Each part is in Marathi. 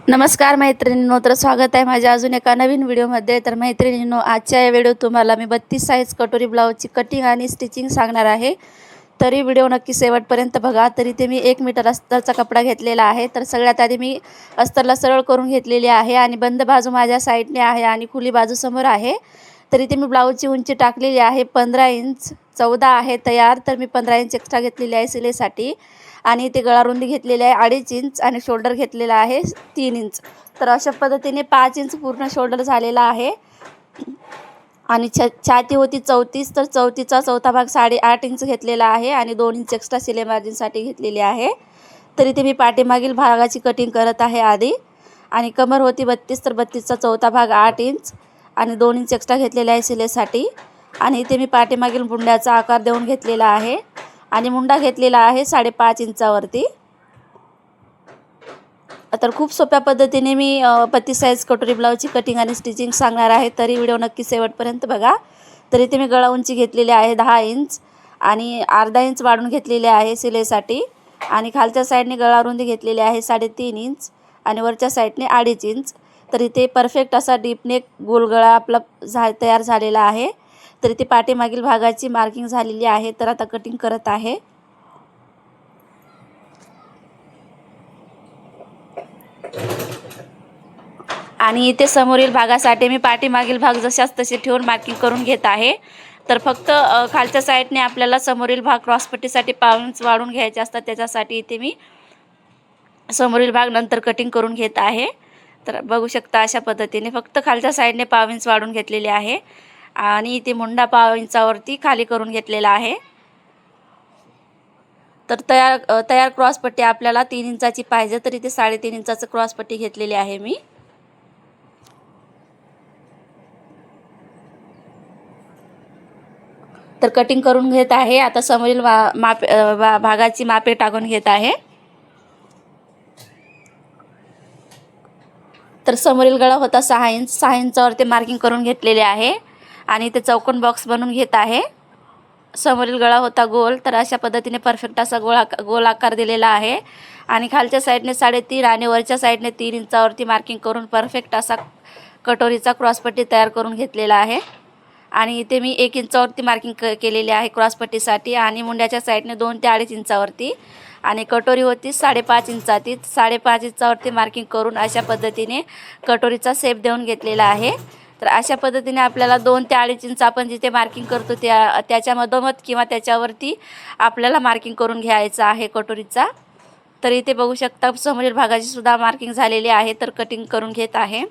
नमस्कार मैत्रिणींनो, तर स्वागत आहे माझ्या अजून एका नवीन व्हिडिओमध्ये। तर मैत्रिणींनो, आजच्या या व्हिडिओत तुम्हाला मी 32 साईज कटोरी ब्लाऊजची कटिंग आणि स्टिचिंग सांगणार आहे। तरी व्हिडिओ नक्की शेवटपर्यंत बघा। तरी ते मी 1 मीटर अस्तरचा कपडा घेतलेला आहे। तर सगळ्यात आधी मी अस्तरला सरळ करून घेतलेली आहे आणि बंद बाजू माझ्या साईडने आहे आणि खुली बाजू समोर आहे। तरी ते मी ब्लाऊजची उंची टाकलेली आहे 15 इंच, 14 आहे तयार। तर मी 15 इंच एक्स्ट्रा घेतलेली आहे सिलेसाठी आणि ते गळा रुंदी घेतलेली आहे 2.5 इंच आणि शोल्डर घेतलेला आहे 3 इंच। तर अशा पद्धतीने 5 इंच पूर्ण शोल्डर झालेला आहे आणि छाती होती 34, तर 34चा चौथा भाग 8.5 इंच घेतलेला आहे आणि 2 इंच एक्स्ट्रा शिलाई मार्जिनसाठी घेतलेली आहे। तरी ते मी पाठीमागील भागाची कटिंग करत आहे आधी। आणि कमर होती 32, तर 32चा चौथा भाग 8 इंच आणि 2 इंच एक्स्ट्रा घेतलेला आहे शिलाईसाठी। आणि इथे मी पाठीमागील मुंड्याचा आकार देऊन घेतलेला आहे आणि मुंडा घेतलेला आहे 5.5 इंचावरती। तर खूप सोप्या पद्धतीने मी 32 साईज कटोरी ब्लाऊजची कटिंग आणि स्टिचिंग सांगणार आहे। तरी व्हिडिओ नक्की शेवटपर्यंत बघा। तरी इथे मी गळा उंची घेतलेली आहे 10 इंच आणि अर्धा इंच वाढून घेतलेले आहे शिलाईसाठी आणि खालच्या साईडने गळा रुंदी घेतलेली आहे 3.5 इंच आणि वरच्या साईडने 2.5 इंच। तर इथे परफेक्ट असा डीप नेक गोल गळा आपला तयार झालेला आहे। तर इथे पाठीमागील भागाची मार्किंग झालेली आहे। तर आता कटिंग करत आहे। आणि इथे समोरील भागासाठी मी पाठीमागील भाग जशास तसे ठेवून मार्किंग करून घेत आहे। तर फक्त खालच्या साईडने आपल्याला समोरील भाग क्रॉसपट्टीसाठी 1.5 इंच वाढून घ्यायचे असतात, त्याच्यासाठी इथे मी समोरील भाग नंतर कटिंग करून घेत आहे। तर बघू शकता अशा पद्धतीने फक्त खालच्या साईडने 1.5 इंच वाढून घेतलेले आहे आणि इथे मुंडा 1.5 इंचावरती खाली करून घेतलेला आहे। तर तयार क्रॉसपट्टी आपल्याला 3 इंचाची पाहिजे, तर इथे 3.5 इंचाचं क्रॉसपट्टी घेतलेली आहे मी। तर कटिंग करून घेत आहे। आता समोरील भागाची मापे टाकून घेत आहे। तर समोरील गळा होता 6 इंच, 6 इंचावरती मार्किंग करून घेतलेले आहे आणि ते चौकोन बॉक्स बनवून घेत आहे। समोरील गळा होता गोल, तर अशा पद्धतीने परफेक्ट असा गोल आकार दिलेला आहे आणि खालच्या साईडने 3.5 आणि वरच्या साईडने 3 इंचावरती मार्किंग करून परफेक्ट असा कटोरीचा क्रॉसपट्टी तयार करून घेतलेला आहे। आणि इथे मी 1 इंचावरती मार्किंग केलेली आहे क्रॉसपट्टीसाठी आणि मुंड्याच्या साईडने 2 ते 2.5 इंचावरती आणि कटोरी होती 5.5 इंचाची। 5.5 इंचावरती मार्किंग करून अशा पद्धतीने कटोरीचा शेप देऊन घेतलेला आहे। तर अशा पद्धतीने आपल्याला 2 ते 2.5 इंच आपण जिथे मार्किंग करतो त्याच्या मधोमध किंवा त्याच्यावरती आपल्याला मार्किंग करून घ्यायचं आहे कटोरीचा। तर इथे बघू शकता समोरील भागाची सुद्धा मार्किंग झालेली आहे। तर कटिंग करून घेत आहे।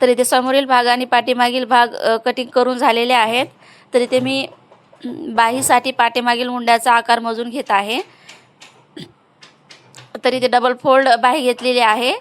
तर इथे समोरील भाग आणि पाठीमागील भाग कटिंग करून झालेले आहेत। तर इथे मी बाहीसाठी पाठीमागील मुंड्याचा आकार मोजून घेत आहे। तर इथे डबल फोल्ड बाही घेतलेली आहे,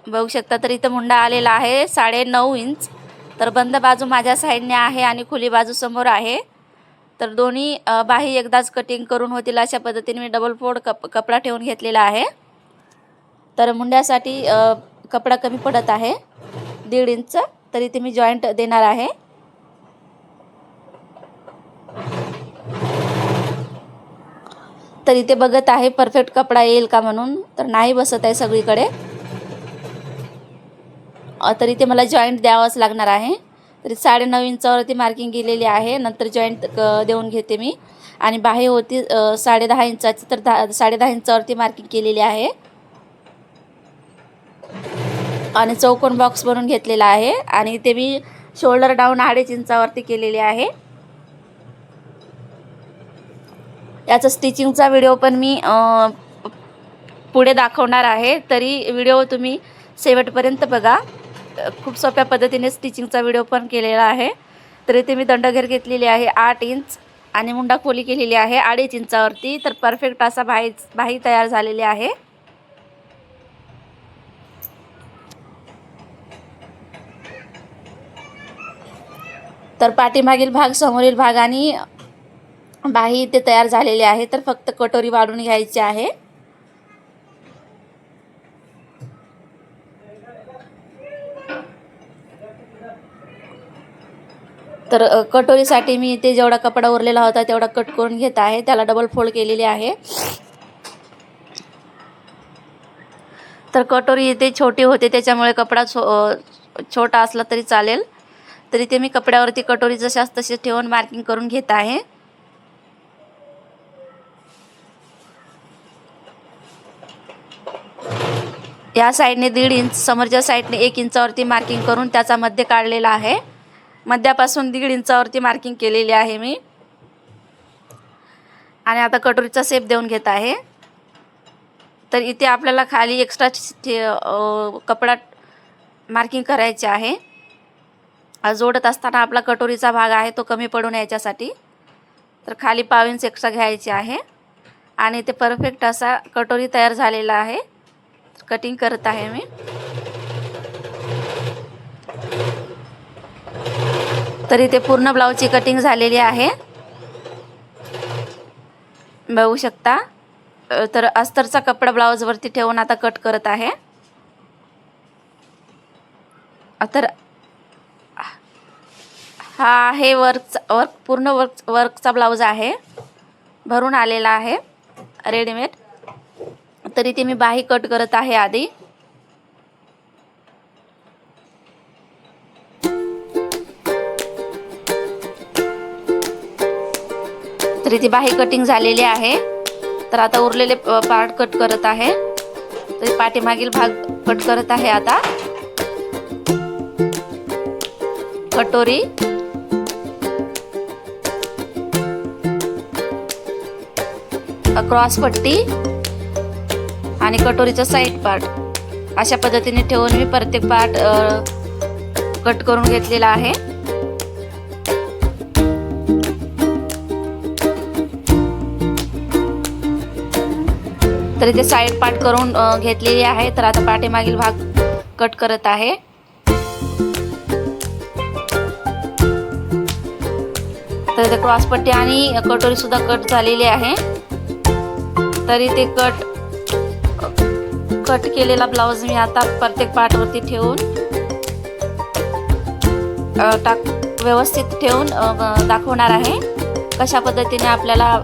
बघू शकता। तर इथे मुंडा आलेला आहे 9.5 इंच। तर बंद बाजू माझ्या साईडने आहे आणि खुली बाजू समोर आहे। तर दोन्ही बाही एकदाच कटिंग करून होतील अशा पद्धतीने मी डबल फोल्ड कपडा ठेवून घेतलेला आहे। तर मुंड्यासाठी कपडा कमी पडत आहे 1.5 इंच, तर इथे मी जॉईंट देणार आहे। तर इथे बघत आहे परफेक्ट कपडा येईल का म्हणून, तर नाही बसत आहे सगळीकडे। तर इथे मला जॉईंट द्यावाच लागणार आहे। तरी 9.5 इंचावरती मार्किंग केलेली आहे, नंतर जॉईंट देऊन घेते मी। आणि बाही होती 10.5 इंचाची, तर 10.5 इंचावरती मार्किंग केलेली आहे आणि चौकोन बॉक्स बनवून घेतलेला आहे आणि इथे मी शोल्डर डाऊन 2.5 इंचावरती केलेले आहे। याचा स्टिचिंगचा व्हिडिओ पण मी पुढे दाखवणार आहे, तरी व्हिडिओ तुम्ही शेवटपर्यंत बघा। खूप सोप्या पद्धतीने स्टिचिंगचा व्हिडिओ पण केलेला आहे। तर इथे मी दंडघेर घेतलेली आहे 8 इंच आणि मुंडा खोली केलेली आहे 2.5 इंचावरती। तर परफेक्ट असा बाही तयार झालेली आहे। तर पाठीमागील भाग, समोरील भाग आणि बाही इथे तयार झालेली आहे। तर फक्त कटोरी वाढून घ्यायची आहे। तर कटोरीसाठी मी इथे जेवढा कपडा उरलेला होता तेवढा कट करून घेत आहे, त्याला डबल फोल्ड केलेली आहे। तर कटोरी इथे छोटी होते त्याच्यामुळे कपडा छोटा असला तरी चालेल, तरी ते मी कपड्यावरती कटोरी जशास तसे ठेवून मार्किंग करून घेत आहे. या साईडने 1.5 इंच, समोरच्या साईडने 1 इंचावरती मार्किंग करून त्याचा मध्य काढलेला आहे. मध्यापासून 1.5 इंचावरती मार्किंग केलेली आहे मी. आणि आता कटोरीचा शेप देऊन घेत आहे. तर इथे आपल्याला खाली एक्स्ट्रा कपडा मार्किंग करायचे आहे. जोडत असताना आपला कटोरीचा भाग आहे तो कमी पडू नये याच्यासाठी. तर खाली 1/2 इंच एक्स्ट्रा घ्यायचे आहे आणि ते परफेक्ट असा कटोरी तयार झालेला आहे. कटिंग करत आहे मी. तर इथे पूर्ण ब्लाऊजची कटिंग झालेली आहे, बघू शकता. तर अस्तरचा कपडा ब्लाऊजवरती ठेवून आता कट करत आहे. तर हा आहे पूर्ण वर्कचा ब्लाऊज आहे, भरून आलेला आहे रेडीमेड. तरी ते मी बाही कट करत आहे आधी. तरी ती बाही कटिंग झालेली आहे. तर आता उरलेले पार्ट कट करत आहे. तरी पाठीमागील भाग कट करत आहे आता. कटोरी, क्रॉस पट्टी आणि कटोरीचा साइड पार्ट अशा पद्धतीने ठेवून मी प्रत्येक पार्ट कट करून घेतलेला आहे. तर इथे साइड पार्ट करून घेतलेली आहे. तर आता पाठीमागील भाग कट करत आहे. तर इथे क्रॉस पट्टी आणि कटोरी सुद्धा कट झालेली आहे. तरी ते कट केलेला ब्लाऊज मी आता प्रत्येक पार्टवरती ठेवून व्यवस्थित ठेवून दाखवणार आहे. कशा पद्धतीने आपल्याला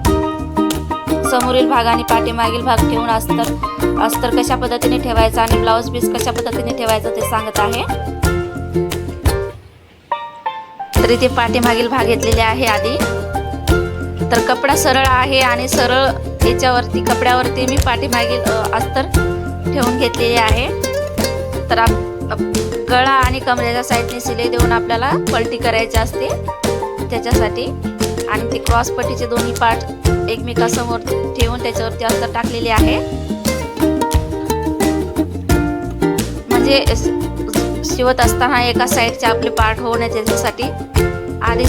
समोरील भाग आणि पाठीमागील भाग ठेवून अस्तर कशा पद्धतीने ठेवायचा आणि ब्लाऊज पीस कशा पद्धतीने ठेवायचं ते सांगत आहे. तर इथे पाठीमागील भाग घेतलेले आहे आधी. तर कपडा सरळ आहे आणि सरळ याच्यावरती कपड्यावरती मी पाठीमागील अस्तर ठेवून घेतलेले आहे. तर गळा आणि कमरेच्या साईडने शिलाई देऊन आपल्याला पलटी करायची असते त्याच्यासाठी. आणि ते क्रॉस पट्टीचे दोन्ही पार्ट एकमेकासमोर ठेवून त्याच्यावरती अस्तर टाकलेले आहे. म्हणजे शिवत असताना एका साईडचे आपले पार्ट होऊ नये त्याच्यासाठी आधी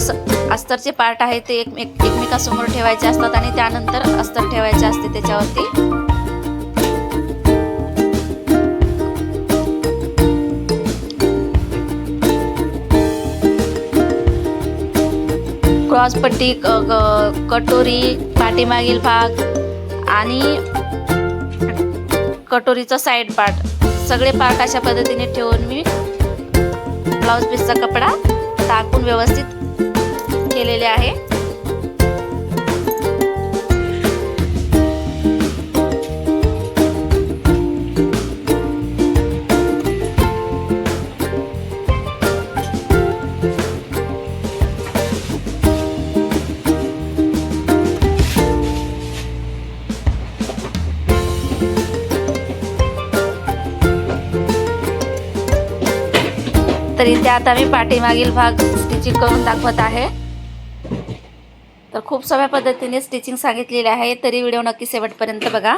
अस्तरचे पार्ट आहे ते एकमेकासमोर ठेवायचे असतात आणि त्यानंतर अस्तर ठेवायचे असते त्याच्यावरती. क्रॉस पट्टी, कटोरी, पाठीमागील भाग आणि कटोरीचा साइड पार्ट सगळे पार्ट अशा पद्धतीने ठेवून मी ब्लाऊज पीसचा कपडा टाकून व्यवस्थित केलेले आहे. तर इथे आता मी पाठीमागील भाग स्टिचिंग करून दाखवत आहे. तर खूप सोप्या पद्धतीने स्टिचिंग सांगितलेली आहे, तरी व्हिडिओ नक्की शेवटपर्यंत बघा.